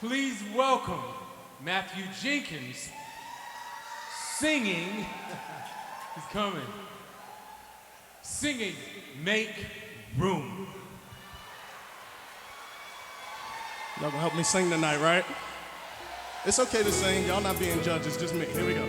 Please welcome Matthew Jenkins singing, he's coming, singing Make Room. Y'all gonna help me sing tonight, right? It's okay to sing. Y'all not being judges, just me. Here we go.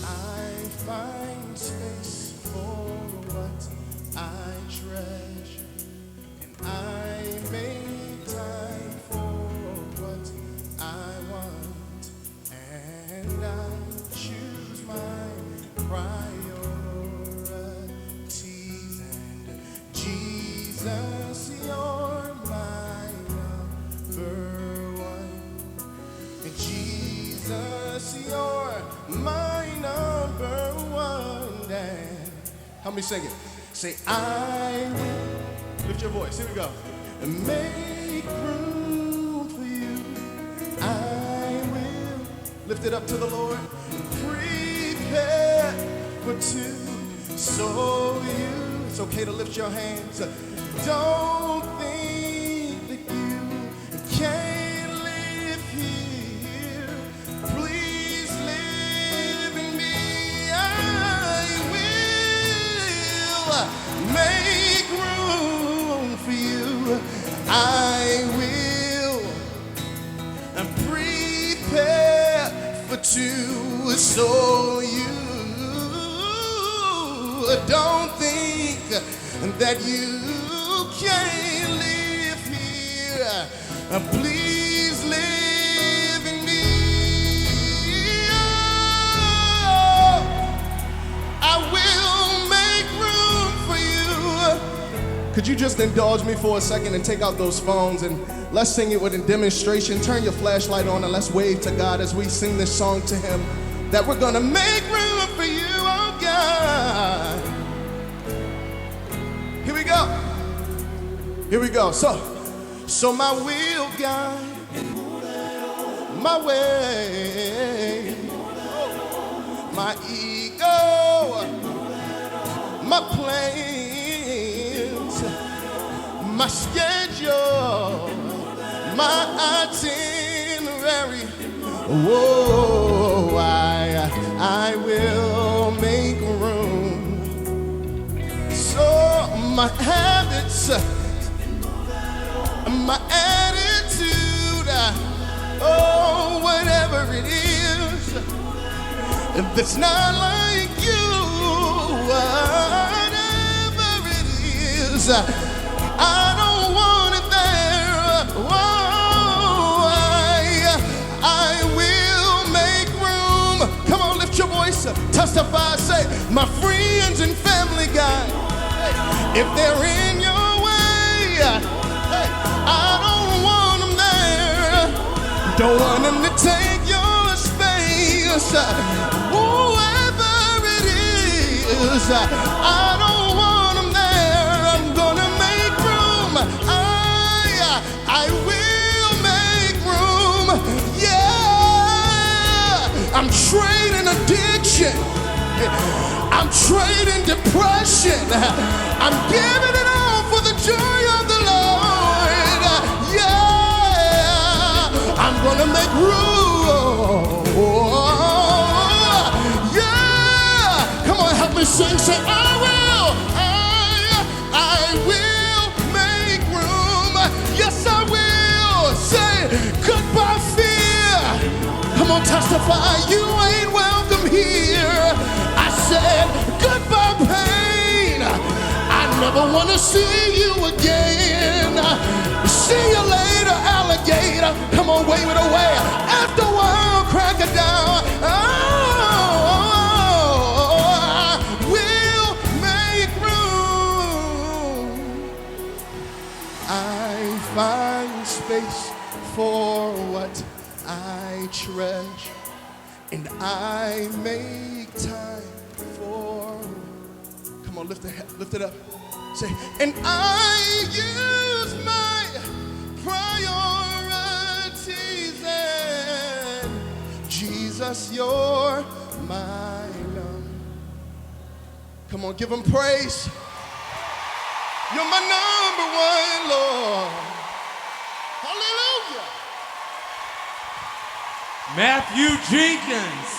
I find space for what I treasure, and I make time for what I want, and I choose my priorities. And Jesus, you're my number one. And Jesus, you're my number one. And help me sing it. Say, I will. Lift your voice. Here we go. Make room for you. I will. Lift it up to the Lord. Prepare for two. So you. It's okay to lift your hands. Don't think that you can't live here. Please live in me. I will make room for you. I will prepare for two. So you don't think that you can't live here. Please live in me. Oh, I will make room for you. Could you just indulge me for a second and take out those phones and let's sing it with a demonstration. Turn your flashlight on and let's wave to God as we sing this song to Him, that we're gonna make room for you, oh God. Here we go. Here we go. So my will guide my way, my ego, my plans, my schedule, my itinerary. Whoa, I will make room. So my habits, my attitude, oh, whatever it is, if it's not like you, whatever it is, I don't want it there. Whoa, I will make room. Come on, lift your voice, testify, say, my friends and family, God, if they're in your way, I don't want them there. Don't want them to take your space. Whoever it is, I don't want them there. I'm gonna make room. I will make room. Yeah, I'm trading addiction. I'm trading depression. I'm giving it all for the joy of the Lord. Yeah, I'm gonna make room. Yeah, come on, help me sing. Say, I will make room. Yes, I will. Say, goodbye fear. Come on, testify. You ain't welcome here. I said, goodbye pain. I never want to see you again. See you later, alligator. Come on, wave it away. After a while, crack it down. Oh, I will make room. I find space for what I treasure, and I make time for. Come on, lift it up. Say, and I use my priorities, and Jesus, you're my love. Come on, give him praise. You're my number one, Lord. Hallelujah. Matthew Jenkins.